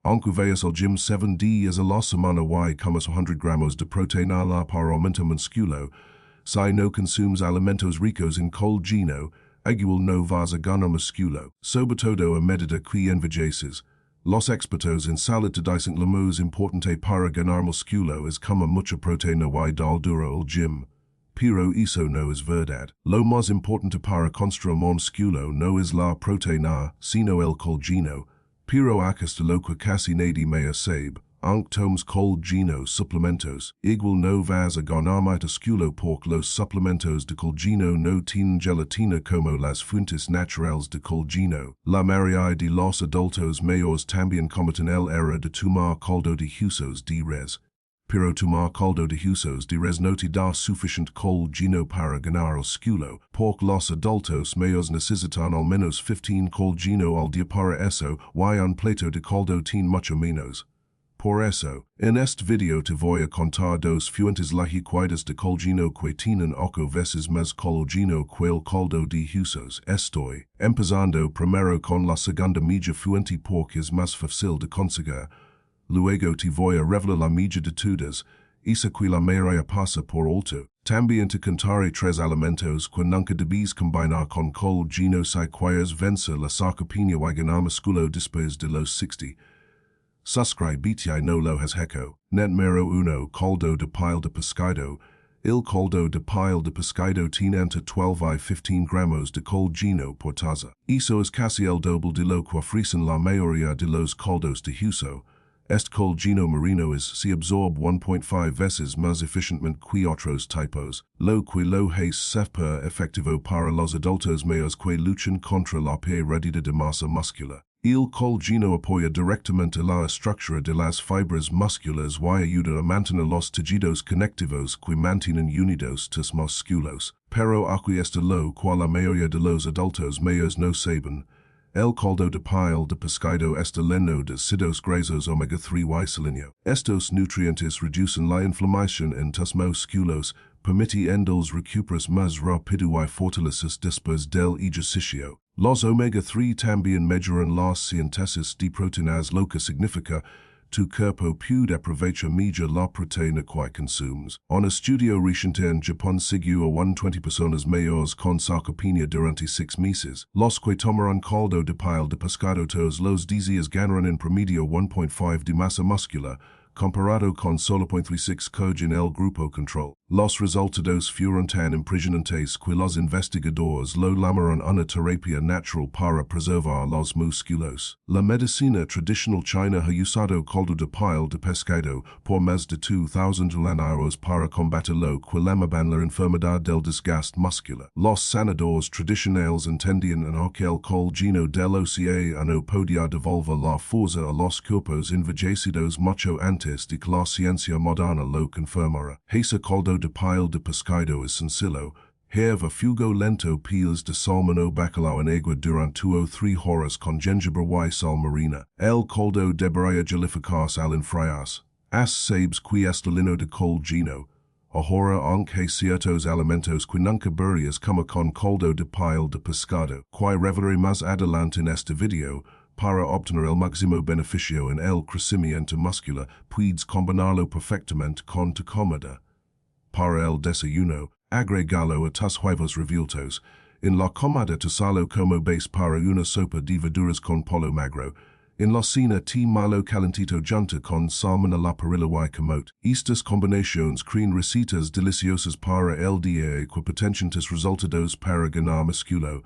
Aunque veas el gym 7 días a la semana y comes 100 gramos de proteína la para aumento musculo, si no consumes alimentos ricos en colágeno, igual no vas a ganar musculo. Sobre todo a medida que envejeces, los expertos en salud te dicen lo más importante para ganar musculo es comer mucha proteína y dar duro al gym. Pero eso no es verdad. Lo más importante para construir musculo no es la proteína, sino el colágeno. Pero hasta lo que casi nadie me sabe, aunque tomes colágeno suplementos, igual no vas a ganar musculo porque los suplementos de colágeno no tienen gelatina como las fuentes naturales de colágeno. La mayoría de los adultos mayores también cometen el error de tomar caldo de huesos de res. Pero tomar caldo de huesos de res no te da suficiente colágeno para ganar musculo, porque los adultos mayores necesitan al menos 15 colágeno al día para eso, y un plato de caldo tiene mucho menos. Por eso, en este video te voy a contar dos fuentes liquidas de colágeno que tienen 8 veces más colágeno que el caldo de huesos. Estoy empezando primero con la segunda media fuente porque es más fácil de conseguir. Luego te voy a revelar la media de todas, esa que la mayoría pasa por alto. También te contaré 3 alimentos que nunca debes combinar con colágeno si quieres vencer la sarcopenia y ganar músculo después de los 60. Suscríbete y no lo has hecho. Número 1. Caldo de pile de pescado. El caldo de pile de pescado tiene entre 12 y 15 gramos de colágeno por taza. Eso es casi el doble de lo que ofrecen la mayoría de los caldos de hueso. Este colágeno marino se absorbe 1.5 veces más eficientemente que otros tipos, lo que lo hace súper efectivo para los adultos mayores que luchan contra la pérdida de masa muscular. El colágeno apoya directamente la estructura de las fibras musculares y ayuda a mantener los tejidos conectivos que mantienen unidos tus músculos. Pero aquí está lo que la mayoría de los adultos mayores no saben. El caldo de pile de pescado está lleno de ácidos grasos omega 3 y selenio. Estos nutrientes reducen la inflamación en tus músculos, permitiéndoles recuperar más rápido y fortalecerse después del ejercicio. Los omega 3 también mejoran la síntesis de proteínas, lo que significa tu cuerpo puede aprovechar mejor la proteína que consumes. Un estudio reciente en Japón siguió a 120 personas mayores con sarcopenia durante 6 meses. Los que tomaron caldo de pile de pescado todos los días ganaron en promedio 1.5 de masa muscular, comparado con solo 0.36 que en el grupo control. Los resultados fueron tan impresionantes que los investigadores lo llamaron una terapia natural para preservar los músculos. La medicina tradicional china ha usado caldo de pile de pescado por más de 2,000 años para combatir lo que llamaban la enfermedad del desgaste muscular. Los sanadores tradicionales entendían en que el colágeno del océano podía devolver la fuerza a los cuerpos envejecidos mucho antes de que la ciencia moderna lo confirmara. Ese caldo de pile de pescado es sencillo. Herva fuego lento peels de salmón o bacalao en agua durante 2 o 3 horas con jengibre y sal marina. El caldo debería gelificarse al enfriarse. Sabes que está lleno de colágeno. Ahora aunque ciertos alimentos que nunca podrías comer con caldo de pile de pescado, que revelaré más adelante en este video, para obtener el máximo beneficio en el crecimiento muscular, puedes combinarlo perfectamente con tu comida. Para el desayuno, agregalo a tus huevos revueltos. En la comida usalo como base para una sopa de verduras con pollo magro. En la cena te malo calentito junto con salmón a la parrilla y camote. Estas combinaciones crean recetas deliciosas para el día que potenciantes resultados para ganar músculo.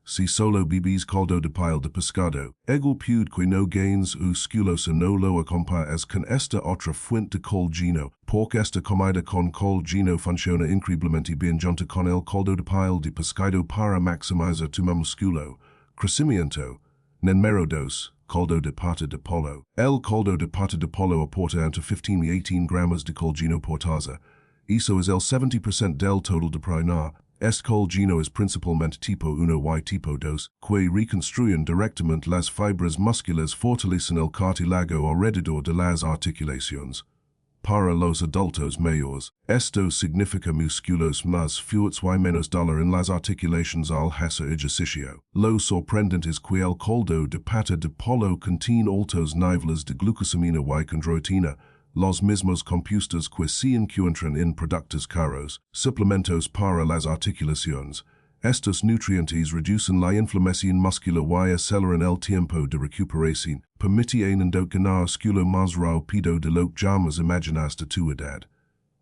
Si solo bebes caldo de pile de pescado, igual puede que no gains musculosa no lo acompañes con esta otra fuente de colágeno, porque esta comida con colágeno funciona increíblemente bien junto con el caldo de pile de pescado para maximizar tu músculo. Crecimiento. Número 2. Caldo de pata de pollo. El caldo de pata de pollo aporta entre 15 y 18 gramos de colágeno por taza. Eso es el 70% del total de proteína. Este colágeno es principalmente tipo 1 y tipo 2, que reconstruyen directamente las fibras musculares, fortalecen el cartílago alrededor de las articulaciones. para los adultos mayores. Esto significa musculos más fuertes y menos dolor en las articulations al hacer ejercicio. Lo sorprendente es que el caldo de pata de pollo contiene altos niveles de glucosamina y chondroitina, los mismos compuestos que se encuentran en productos caros, suplementos para las articulaciones. Estos nutrientes reducen la inflamación muscular y aceleran el tiempo de recuperación, permitiendo ganar músculo más rápido de lo que llamas imaginaste tu edad.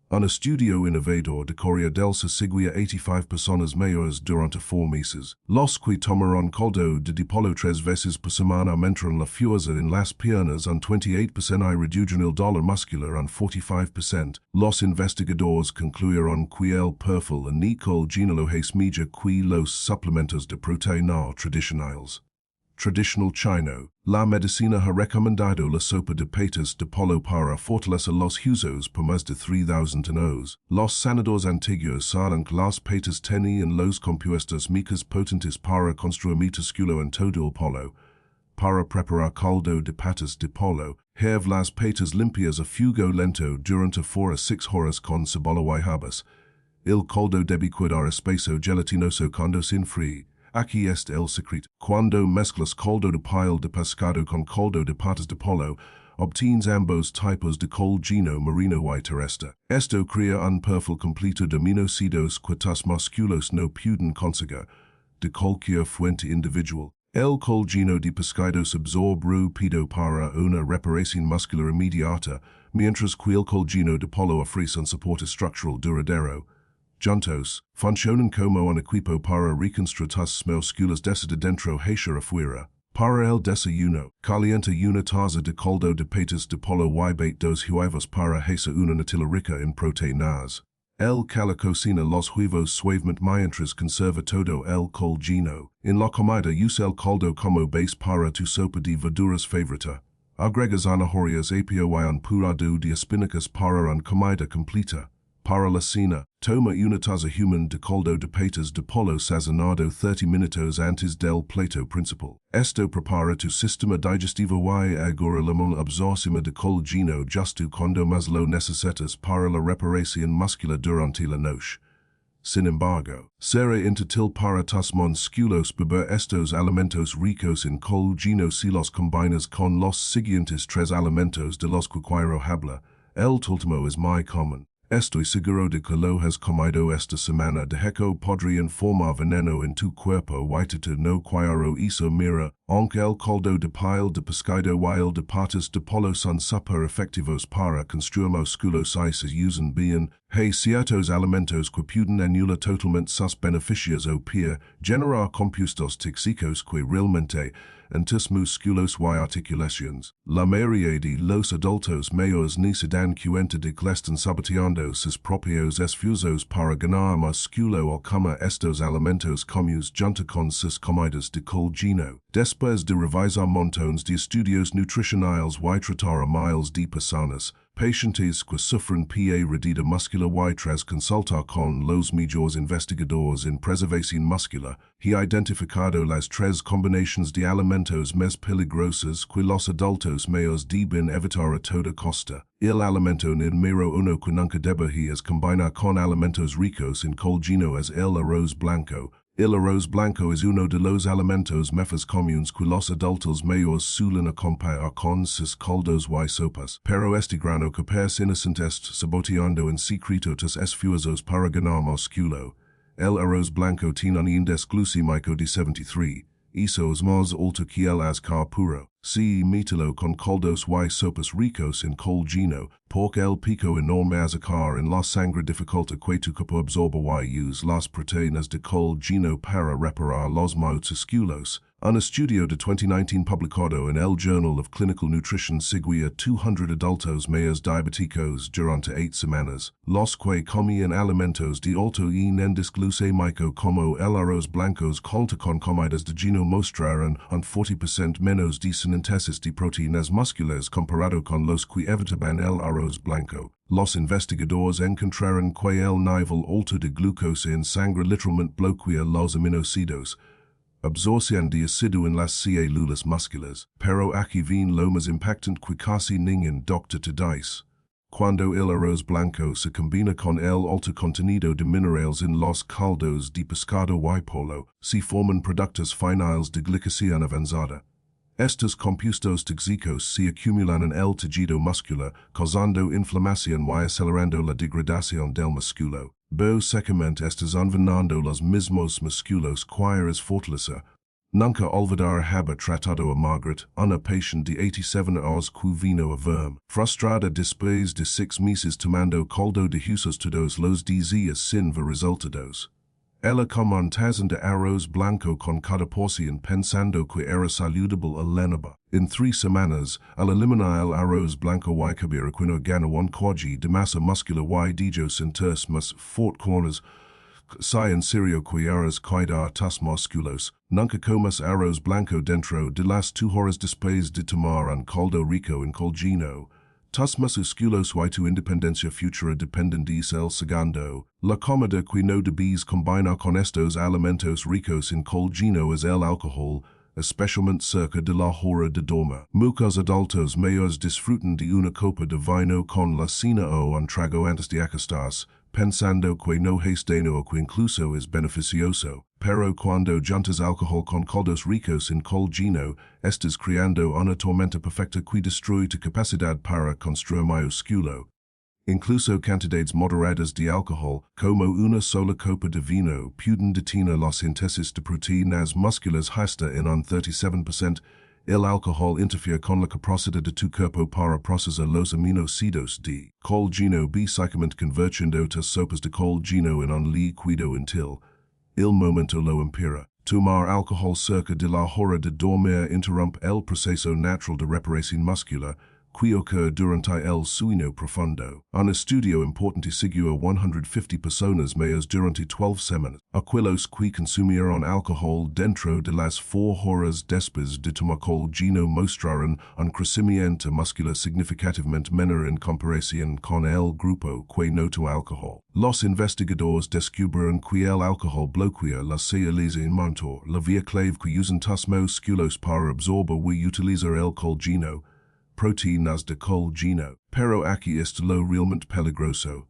Un estudio innovador de Corea del Sur siguió 85 personas mayores durante 4 meses. Los que tomaron caldo de pollo 3 veces por semana aumentaron la fuerza en las piernas un 28% y redujeron el dolor muscular un 45%. Los investigadores concluyeron que el perfil único género es mejor que los suplementos de proteína tradicionales. Traditional chino, la medicina ha recomendado la sopa de patas de pollo para fortalecer los huesos por más de 3,000 años. Los sanadores antiguos saben que las patas tenían los compuestos más potentes para construir músculo en todo el pollo. Para preparar caldo de patas de pollo, herve las patas limpias a fuego lento durante 4 a 6 horas con cebolla y habas. El caldo debe quedar espeso gelatinoso cuando se enfríe. Aquí está el secreto. Cuando mezclas caldo de piel de pescado con caldo de patas de pollo, obtienes ambos tipos de colágeno marino y terrestre. Esto crea un perfil completo de aminoácidos que tus músculos no pueden conseguir de cualquier fuente individual. El colágeno de pescado se absorbe rápido para una reparación muscular inmediata, mientras que el colágeno de pollo ofrece un soporte estructural duradero. Juntos, funcionan como un equipo para reconstruir tus músculos desde dentro hacia afuera. Para el desayuno, calienta una taza de caldo de patas de pollo y bate 2 huevos para hacer una natilla rica en proteínas. El que cocina los huevos suavemente mientras conserva todo el colágeno. En la comida usa el caldo como base para tu sopa de verduras favorita. Agrega zanahorias apio y un purado de espinacas para una comida completa. Para la cena, toma una taza humana de caldo de patas de pollo sazonado 30 minutos antes del plato principal. Esto prepara tu sistema digestivo y agora la absorción de colágeno justo cuando más lo necesitas para la reparación muscular durante la noche. Sin embargo, será inútil para tus músculos beber estos alimentos ricos en colágeno si los combinas con los siguientes 3 alimentos de los que quiero hablar. El último es muy común. Estoy seguro de que lo has comido esta semana de hecho podrían formar veneno en tu cuerpo y tu no quiero eso mira, aunque el caldo de piel de pescado y el de patas de pollo son super efectivos para construir músculos y se usan bien, hay ciertos alimentos que pueden anular totalmente sus beneficios o peor, generar compuestos tóxicos que realmente en tus músculos y articulaciones. La mayoría de los adultos mayores ni se dan cuenta de que están saboteando sus propios esfuerzos para ganar músculo al comer estos alimentos comunes junto con sus comidas de colágeno. Después de revisar montones de estudios nutricionales y tratar a miles de personas, pacientes que sufren pérdida muscular y tras consultar con los mejores investigadores en preservación muscular, he identificado las 3 combinaciones de alimentos más peligrosas que los adultos mayores deben evitar a toda costa. El alimento número 1 que nunca deberías combinar con alimentos ricos en colágeno es el arroz blanco. El arroz blanco es uno de los alimentos mejores comunes que los adultos mayores suelen acompañar con sus caldos y sopas. Pero este grano que parece inocente está saboteando en secreto tus esfuerzos para ganar músculo. El arroz blanco tiene un índice glucémico de 73. Eso es más alto que el azúcar puro. Si mítelo con caldos y sopas ricos en colágeno, porque el pico enorme azúcar en la sangre dificulta que tu cuerpo absorba y use las proteínas de colágeno para reparar los músculos. Un estudio de 2019 publicado en el Journal of Clinical Nutrition seguía 200 adultos mayores diabéticos durante 8 semanas. Los que comían alimentos de alto índice glucémico como el arroz blancos junto con comidas de geno mostraron un 40% menos de síntesis de proteínas musculares comparado con los que evitaban el arroz blanco. Los investigadores encontraron que el nivel alto de glucosa en sangre literalmente bloquea los aminoácidos. Absorción de ácido en las células musculares, pero aquí viene lo más impactante que casi ningún doctor te dice. Cuando el arroz blanco se combina con el alto contenido de minerales en los caldos de pescado y pollo, se forman productos finales de glicosía avanzada. Estos compuestos tóxicos se acumulan en el tejido muscular, causando inflamación y acelerando la degradación del músculo. Secamente estás envenenando los mismos músculos que eres fortaleza. Nunca olvidar haber tratado a Margaret, una paciente de 87 años que vino a verme, frustrada después de 6 meses tomando caldo de huesos todos los días sin ver resultados. Ella comía un tazón de arroz blanco con cada porción pensando que era saludable a lenaba. En 3 semanas, al eliminar el arroz blanco y cabir quino gana un kg de masa muscular y dijo sentirse más fort corners. Si en serio quieres cuidar tus músculos, nunca comas arroz blanco dentro de las 2 horas después de tomar un caldo rico en colágeno. Tus músculos y tu independencia futura dependen de el segundo. La comida que no debes combinar con estos alimentos ricos en colágeno es el alcohol, especialmente cerca de la hora de dormir. Muchos adultos mayores disfrutan de una copa de vino con la cena o un trago antes de acostarse, pensando que no es daño o que incluso es beneficioso. Pero cuando juntas alcohol con caldos ricos en colágeno, estás creando una tormenta perfecta que destruye tu capacidad para construir músculo. Incluso cantidades moderadas de alcohol, como una sola copa de vino, pueden detener los índices de proteínas musculares hasta en un 37%. El alcohol interfiere con la capacidad de tu cuerpo para procesar los aminoácidos de colágeno básicamente convirtiendo tus sopas de colágeno en un líquido inútil. El momento lo impera. Tomar alcohol cerca de la hora de dormir interrumpe el proceso natural de reparación muscular, que ocurre durante el sueño profundo. Un estudio importante siguió a 150 personas mayores durante 12 semanas. Aquellos que consumieron alcohol dentro de las 4 horas después de tomar colágeno mostraron un crecimiento muscular significativamente menor en comparación con el grupo que no tomó alcohol. Los investigadores descubrieron que el alcohol bloquea la señalización motor, la vía clave que usan tus músculos para absorber y utilizar el colágeno. Proteínas de colágeno. Pero aquí está lo realmente peligroso.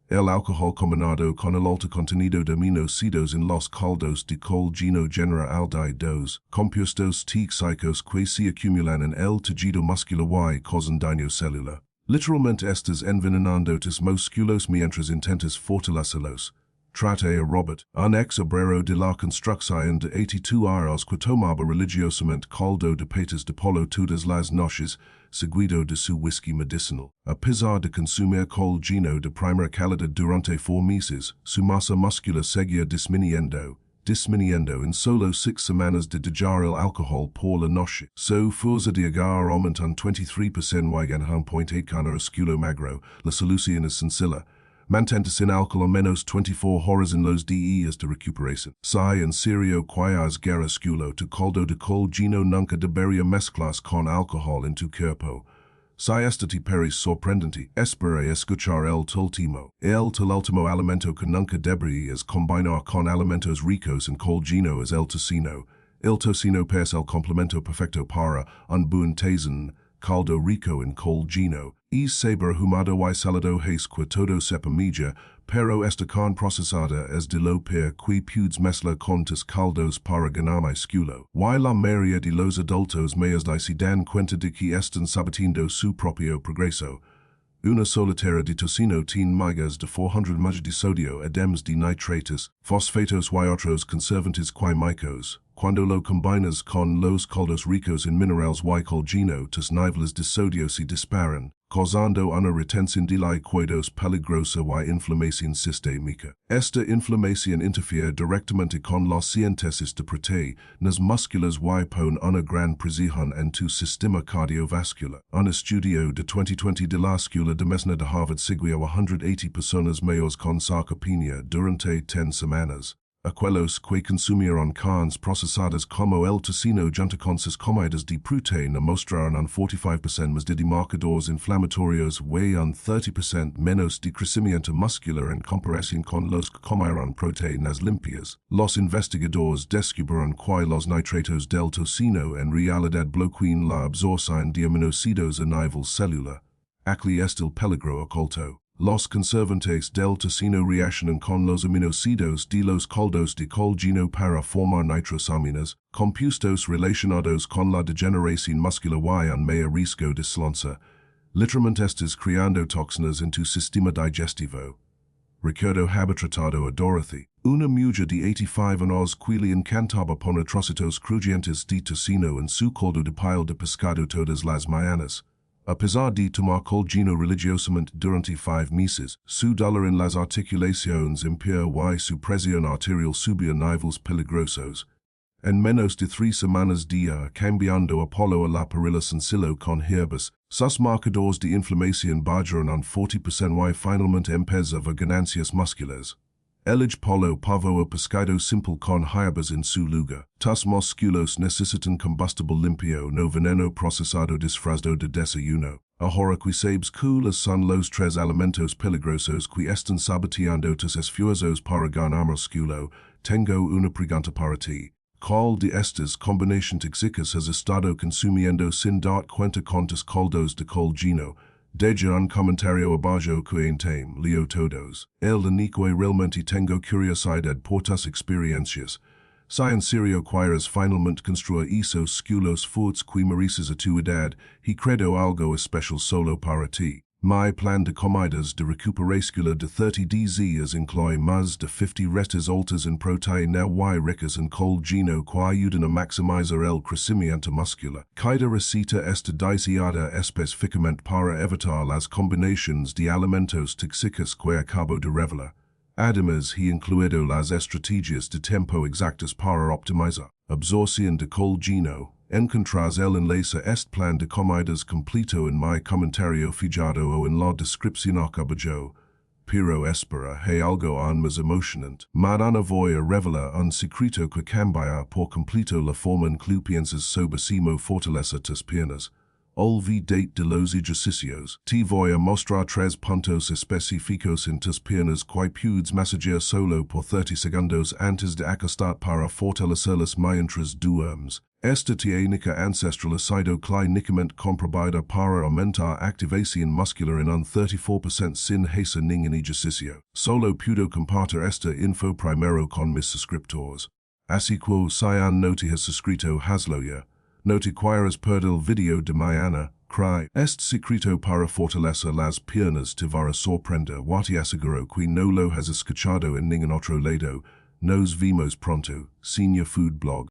El alcohol combinado con el alto contenido de aminoácidos en los caldos de colágeno genera aldehídos, compuestos tóxicos que se acumulan en el tejido muscular y causan daño celular. Literalmente estás envenenando tus músculos mientras intentas fortalecerlos. Trate a Robert, un ex obrero de la construcción de 82 años que tomaba religiosamente caldo de patas de pollo todas las noches, seguido de su whisky medicinal. A pesar de consumir colágeno de primera calidad durante 4 meses, su masa muscular seguía disminuyendo en solo 6 semanas de dejar el alcohol por la noche. Su fuerza de agarre aumenta un 23% y gana 1.8 kilo magro. La solución es sencilla. Mantente sin alcohol a menos 24 horas en los días de recuperación. Si en serio quieres garasculo tu caldo de colágeno nunca debería mezclas con alcohol en tu cuerpo. Si esto te parece sorprendente, espera escuchar el último. El último alimento que nunca deberías combinar con alimentos ricos en colágeno es el tocino. El tocino es el complemento perfecto para un buen tazón caldo rico en colágeno. Es saber humado y salado es que todo sepa mejor, pero esta carne procesada es de lo peor que puedes mezclar con tus caldos para ganar músculo. Y la mayoría de los adultos mayores se dan cuenta de que están saboteando su propio progreso. Una solitera de tocino tiene migas de 400 mg de sodio además de nitratos, fosfatos y otros conservantes químicos. Cuando lo combinas con los caldos ricos en minerales y colágeno, tus niveles de sodio se disparan, causando una retención de líquidos peligrosa y inflamación sistémica. Esta inflamación interfiere directamente con la síntesis de proteínas musculares y pone una gran presión en tu sistema cardiovascular. Un estudio de 2020 de la Escuela de Medicina de Harvard siguió a 180 personas mayores con sarcopenia durante 10 semanas. Aquellos que consumieron carnes procesadas como el tocino junto con sus comidas de proteína mostraron un 45% más de marcadores inflamatorios y un 30% menos de crecimiento muscular en comparación con los que comieron proteínas limpias. Los investigadores descubrieron que los nitratos del tocino en realidad bloquean la absorción de aminoácidos a nivel celular. acli estil peligro oculto. Los conservantes del tocino reaccionan con los aminoácidos de los caldos de colgino para formar nitrosaminas, compuestos relacionados con la degeneración muscular y un mayor riesgo de slonza. Literalmente estás creando toxinas en tu sistema digestivo. Recuerdo haber tratado a Dorothy, una mujer de 85 años que le encantaba poner trocitos crujientes de tocino en su caldo de piel de pescado todas las mañanas. A pesar de tomar colgino religiosamente durante 5 meses, su dolor en las articulaciones empeoró y su presión arterial subía niveles peligrosos. En menos de 3 semanas de cambiando Apollo a la perilla sencillo con hierbas, sus marcadores de inflamación bajaron un 40% y finalmente empezaba ganancias musculares. El polo pavo a pescado simple con hierbas en su lugar. Tus músculos necesitan combustible limpio no veneno procesado disfrazado de desayuno. Ahora que sabes cuáles son los 3 alimentos peligrosos que están saboteando tus esfuerzos para ganar músculo, tengo una pregunta para ti. ¿Cuál de estas combinaciones tóxicas has estado consumiendo sin dar cuenta con tus caldos de colgino? Deja un comentario abajo que enten leo todos. El único realmente tengo curiosidad por tus experiencias. Si en serio quieres finalmente construir esos musculos fuertes que mereces a tu edad, y credo algo especial solo para ti. Mi plan de comidas de recuperación de 30 días incluye más de 50 retas altas en proteína y ricas en colgino que ayudan a maximizar el crecimiento muscular. Cada receta está diseñada específicamente para evitar las combinaciones de alimentos tóxicos que acabo de revelar. Además, he incluido las estrategias de tiempo exactas para optimizar absorción de colgino. Encontrás el enlace a este plan de comidas completo en mi comentario fijado o en la descripción abajo. Pero espera, hay algo aún más emocionante. Mañana voy a revelar un secreto que cambia por completo la forma en que piensas sobre cómo fortaleza tus piernas. Olvida de los ejercicios. Te voy a mostrar 3 puntos específicos en tus piernas que puedes masajear solo por 30 segundos antes de acostar para fortalecerlas mientras duermes. Esta técnica ancestral ha sido clínicamente comprobada para aumentar activación muscular en un 34% sin hacer ningún ejercicio. Solo puedo compartir esta info primero con mis suscriptores. Así que si aún no te has suscrito, hazlo ya. No te quieras perder el video de mañana. Cry. Este secreto para fortalecer las piernas te va a sorprender. Te aseguro que no lo has escuchado en ningún otro lado. Nos vemos pronto. Senior Food Blog.